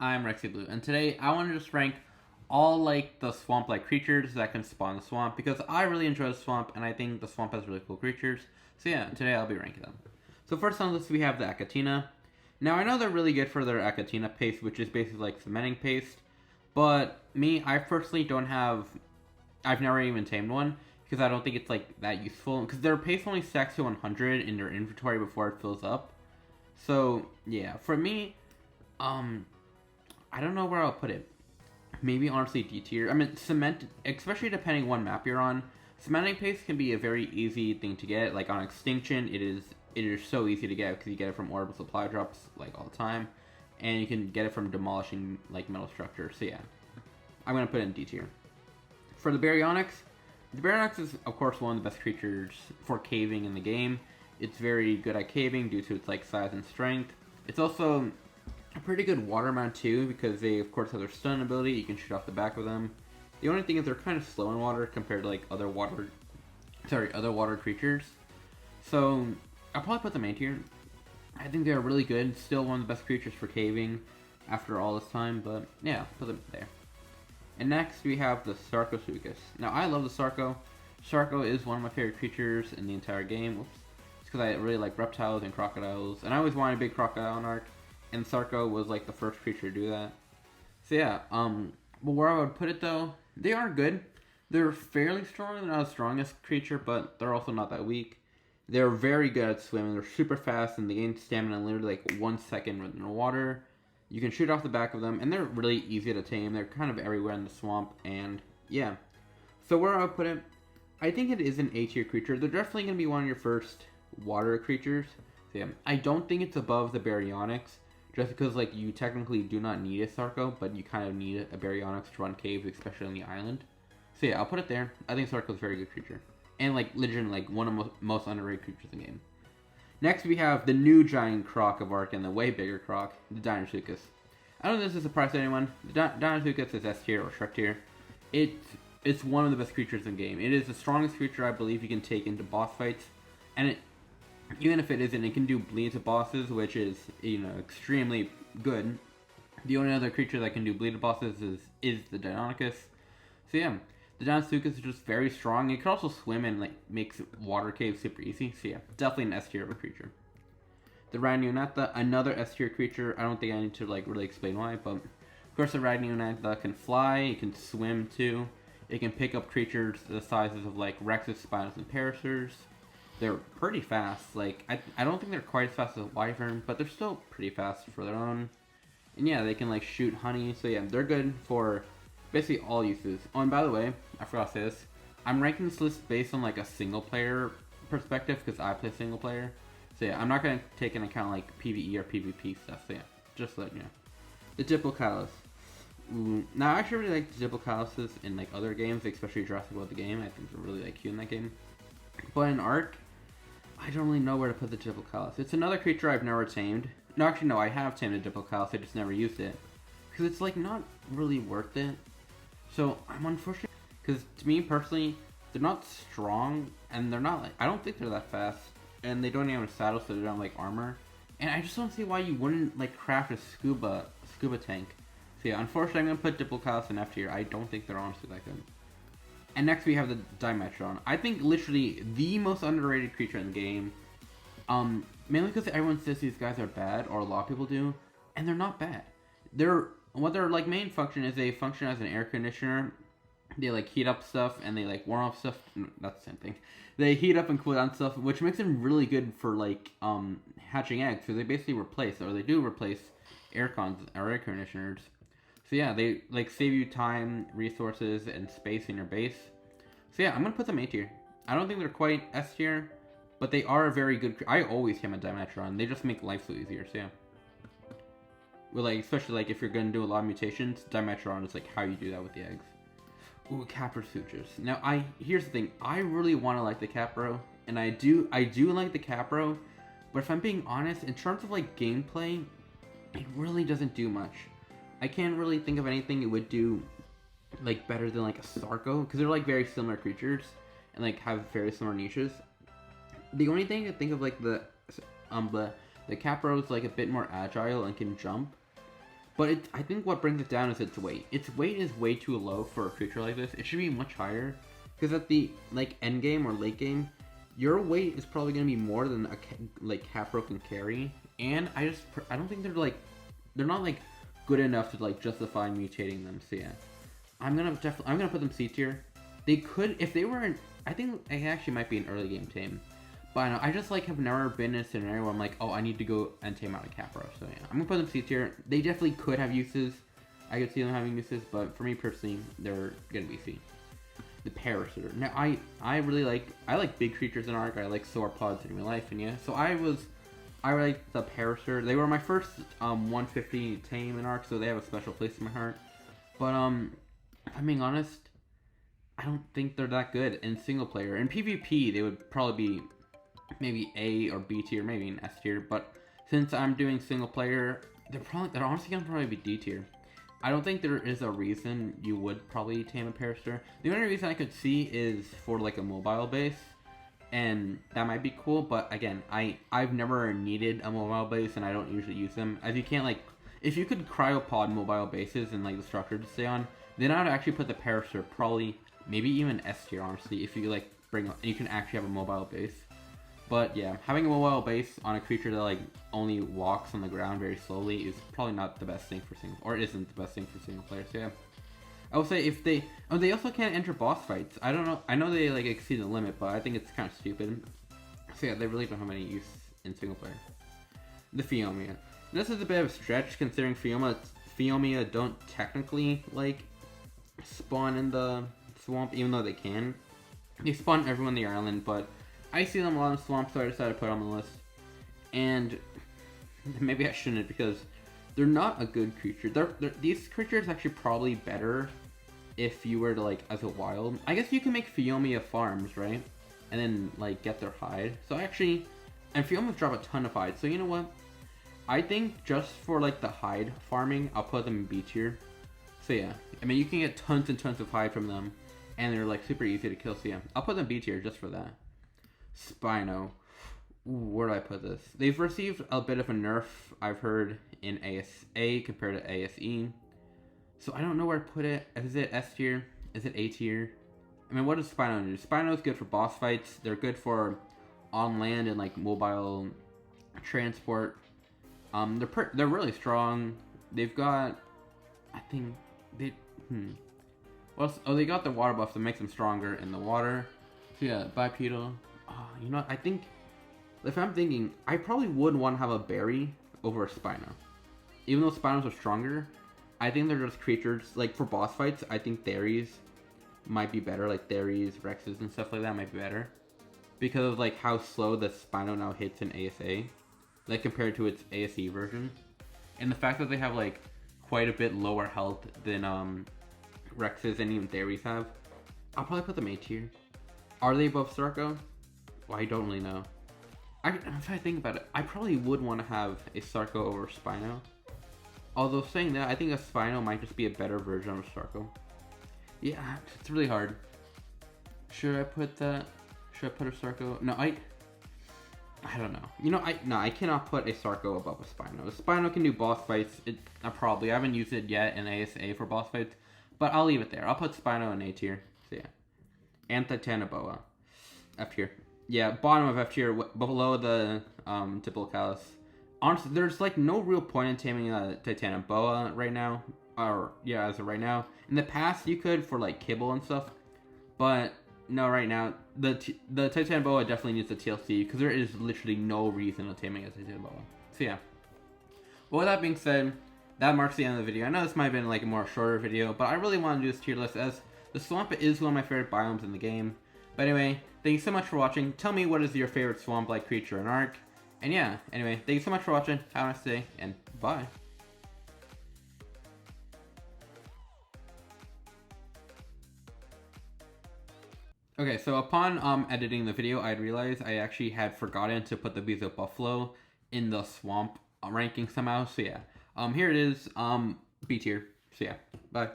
I'm RexyBlue, and today I want to just rank all like the swamp-like creatures that can spawn in the swamp because I really enjoy the swamp and I think the swamp has really cool creatures. So yeah, today I'll be ranking them. So first on the list we have the Achatina. Now I know they're really good for their Achatina paste, which is basically like cementing paste, but I personally don't have. I've never even tamed one because I don't think it's like that useful because their paste only stacks to 100 in their inventory before it fills up. So yeah, for me, I don't know where I'll put it. Maybe honestly D tier. I mean, cement, especially depending what map you're on. Cementing paste can be a very easy thing to get. Like on Extinction, it is so easy to get because you get it from orbital supply drops like all the time, and you can get it from demolishing like metal structures. So yeah, I'm gonna put it in D tier. For the Baryonyx is of course one of the best creatures for caving in the game. It's very good at caving due to its like size and strength. It's also a pretty good water mount too because they of course have their stun ability. You can shoot off the back of them. The only thing is they're kind of slow in water compared to like other water creatures. So I'll probably put them in here. I think they're really good. Still one of the best creatures for caving after all this time, but yeah, put them there. And next we have the Sarcosuchus. Now I love the Sarco. Sarco is one of my favorite creatures in the entire game. Whoops. It's because I really like reptiles and crocodiles, and I always wanted a big crocodile in Ark, and Sarco was like the first creature to do that. So yeah, but where I would put it though, they are good. They're fairly strong. They're not the strongest creature, but they're also not that weak. They're very good at swimming. They're super fast, and they gain stamina in literally like 1 second in the water. You can shoot off the back of them, and they're really easy to tame. They're kind of everywhere in the swamp, and yeah. So where I would put it, I think it is an A tier creature. They're definitely going to be one of your first water creatures. So yeah, I don't think it's above the Baryonyx, just because like you technically do not need a Sarco, but you kind of need a Baryonyx to run caves, especially on the island. So yeah, I'll put it there. I think Sarco's a very good creature, and like legitimately like one of the most underrated creatures in the game. Next, we have the new giant croc of Ark and the way bigger croc, the Dinosuchus. I don't know if this is a surprise to anyone. The Dinosuchus is S tier or Shrek tier. It's one of the best creatures in the game. It is the strongest creature I believe you can take into boss fights, and even if it isn't, it can do bleed to bosses, which is extremely good. The only other creature that can do bleed to bosses is the Deinonychus. So yeah. The Dinosuchus is just very strong. It can also swim and like makes water caves super easy. So yeah, definitely an S tier of a creature. The Ragnonata, another S tier creature. I don't think I need to like really explain why, but of course the Ragnonata can fly. It can swim too. It can pick up creatures the sizes of like Rexes, Spinos, and Paracers. They're pretty fast. Like I don't think they're quite as fast as a Wyvern, but they're still pretty fast for their own. And yeah, they can like shoot honey. So yeah, they're good for basically all uses. Oh, and by the way, I forgot to say this. I'm ranking this list based on like a single player perspective because I play single player. So yeah, I'm not going to take into account like PvE or PvP stuff. So yeah, just to let you know. The Diplocalus. Now I actually really like the Diplocaluses in like other games, especially Jurassic World the game. I think they're really like cute in that game. But in Ark, I don't really know where to put the Diplocalus. It's another creature I've never tamed. No, actually no, I have tamed a Diplocalus. I just never used it because it's like not really worth it. So I'm unfortunate because to me personally, they're not strong and they're not like I don't think they're that fast, and they don't even have a saddle, so they don't have like armor. And I just don't see why you wouldn't like craft a scuba tank. So yeah, unfortunately, I'm gonna put Diplocalus in F tier. I don't think they're honestly that good. And next we have the Dimetrodon. I think literally the most underrated creature in the game. Mainly because everyone says these guys are bad, or a lot of people do, and they're not bad. What their like main function is, they function as an air conditioner. They like heat up stuff and they like warm up stuff. That's the same thing. They heat up and cool down stuff, which makes them really good for like hatching eggs. So they basically replace air cons or air conditioners. So yeah, they like save you time, resources, and space in your base. So yeah, I'm gonna put them A tier. I don't think they're quite S tier, but they are a very good. I always came at Dimetrodon. They just make life so easier. So yeah. Well, like, especially like if you're gonna do a lot of mutations, Dimetrodon is like how you do that with the eggs. Ooh, Kaprosuchus. Now, here's the thing. I really want to like the Capro, and I do like the Capro, but if I'm being honest, in terms of like gameplay, it really doesn't do much. I can't really think of anything it would do like better than like a Sarco, because they're like very similar creatures and like have very similar niches. The only thing I think of like the Capro is like a bit more agile and can jump. But I think what brings it down is its weight. Its weight is way too low for a creature like this. It should be much higher. Because at the like end game or late game, your weight is probably going to be more than a Capro can carry. And I don't think they're not like good enough to like justify mutating them. So yeah, I'm gonna put them C tier. They could, if they were I think it actually might be an early game tame. But I know, I just like have never been in a scenario where I'm like, oh, I need to go and tame out a Capro. So yeah, I'm gonna put them C tier. They definitely could have uses. I could see them having uses, but for me personally, they're gonna be C. The Paracer. Now I really like big creatures in Ark. I like sauropods in real life, and yeah, so I like the Paracer. They were my first 150 tame in Ark, so they have a special place in my heart. But if I'm being honest, I don't think they're that good in single player. In PvP, they would probably be maybe A or B tier, maybe an S tier. But since I'm doing single player, they're honestly gonna probably be D tier. I don't think there is a reason you would probably tame a Paracer. The only reason I could see is for like a mobile base, and that might be cool. But again, I've never needed a mobile base, and I don't usually use them. As you can't like, if you could cryopod mobile bases and like the structure to stay on, then I would actually put the Paracer probably maybe even S tier, honestly, if you like you can actually have a mobile base. But yeah, having a mobile base on a creature that like only walks on the ground very slowly is probably not the best thing for single, or isn't the best thing for single players. So yeah, I would say if they also can't enter boss fights. I don't know. I know they like exceed the limit, but I think it's kind of stupid. So yeah, they really don't have any use in single player. The Fiomia. This is a bit of a stretch considering Fiomia don't technically like spawn in the swamp, even though they can. They spawn everyone on the island, but I see them a lot in the swamp, so I decided to put them on the list. And maybe I shouldn't, because they're not a good creature. These creatures actually probably better if you were to like as a wild. I guess you can make Fiomia farms, right? And then like get their hide. So actually, and Fiomias drop a ton of hide. So you know what? I think just for like the hide farming, I'll put them in B tier. So yeah, I mean you can get tons and tons of hide from them, and they're like super easy to kill. So yeah, I'll put them B tier just for that. Spino. Ooh, where do I put this? They've received a bit of a nerf, I've heard, in ASA compared to ASE. So I don't know where to put it. Is it S tier? Is it A tier? I mean, what does Spino do? Spino is good for boss fights. They're good for on land and like mobile transport. They're really strong. They've got, I think they well, oh, they got the water buff that makes them stronger in the water. So yeah, bipedal. You know, I think, if I'm thinking, I probably would want to have a berry over a Spino. Even though Spinos are stronger, I think they're just creatures, like for boss fights, I think Theries might be better, like Theries, Rexes, and stuff like that might be better. Because of like how slow the Spino now hits in ASA, like compared to its ASE version. And the fact that they have like quite a bit lower health than Rexes and even Theries have, I'll probably put them A tier. Are they above Sarco? Well, I don't really know. If I think about it, I probably would want to have a Sarco over Spino. Although saying that, I think a Spino might just be a better version of Sarco. Yeah, it's really hard. Should I put that? Should I put a Sarco? No, I don't know. You know, I cannot put a Sarco above a Spino. A Spino can do boss fights. I haven't used it yet in ASA for boss fights, but I'll leave it there. I'll put Spino in A tier. So yeah. And Titanoboa. F tier. Yeah, bottom of F tier, below the Diplocalus. Honestly, there's like no real point in taming a Titanoboa right now. Or, yeah, as of right now. In the past, you could for like kibble and stuff. But, no, right now, the Titanoboa definitely needs a TLC, because there is literally no reason of taming a Titanoboa. So, yeah. Well, with that being said, that marks the end of the video. I know this might have been like a more shorter video, but I really want to do this tier list, as the swamp is one of my favorite biomes in the game. But anyway, thank you so much for watching. Tell me what is your favorite swamp-like creature in Ark. And yeah, anyway, thank you so much for watching. Have a nice day, and bye. Okay, so upon editing the video, I realized I actually had forgotten to put the Bezo Buffalo in the swamp ranking somehow. So yeah, here it is, B tier. So yeah, bye.